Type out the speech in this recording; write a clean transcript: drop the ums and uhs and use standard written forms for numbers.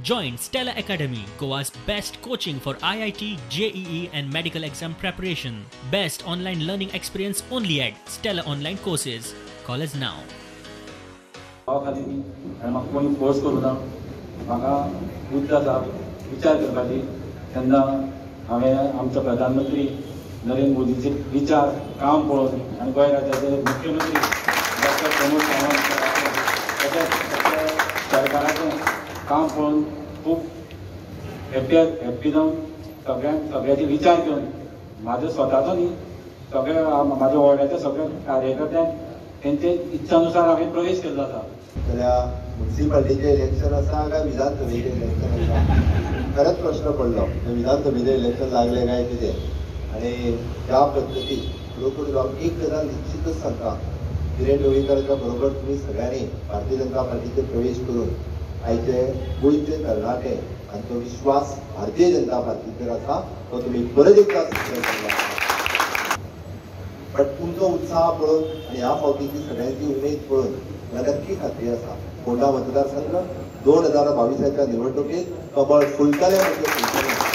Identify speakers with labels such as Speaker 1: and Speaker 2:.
Speaker 1: Join Stella Academy, Goa's best coaching for IIT, JEE and medical exam preparation. Best online learning experience only at Stella Online Courses. Call us now.
Speaker 2: म्हाका कोणी force करूना, म्हाका बुद्ध आसा विचार करपाची. तेन्ना हांवें आमचो प्रधानमंत्री नरेंद्र मोदीचे विचार काम पळोवन आनी गोंय राज्याचे मुख्यमंत्री डॉक्टर प्रमोद सावंत सरकाराचें काम पळोवन खूब हॅप्पी जावन सगळ्याचे विचार घेवन म्हाजो स्वताचो न्ही सगळे म्हाज्या वाड्याच्या सगळ्या कार्यकर्त्यांक तेंचे इच्छानुसार हांवें प्रवेश केल्लो आसा.
Speaker 3: जाल्यार म्युनिसिपालिटीचे इलेक्शन आसा काय विधानसभेचे इलेक्शन आसा खरंच प्रश्न पडलो. विधानसभेचे इलेक्शन लागले काय कितें आनी ह्या पद्दतीन खरोखर जावन एक गजाल निश्चितच सांगता, किरण लोलयेकराच्या बरोबर तुमी सगळ्यांनी भारतीय जनता पार्टीचे प्रवेश करून आयचे गोंयचे तरणाटे हांचो विश्वास भारतीय जनता पार्टीचेर आसा तो तुमी परत एकदा सिद्ध केला. पण तुमचो उत्साह पळोवन आनी ह्या फावटीची सगळ्यांची उमेद पळोवन म्हाका नक्की खात्री आसा फोंडा मतदारसंघ 2022च्या निवडणुकीत कबळ फुलतले म्हणजे फुलतले.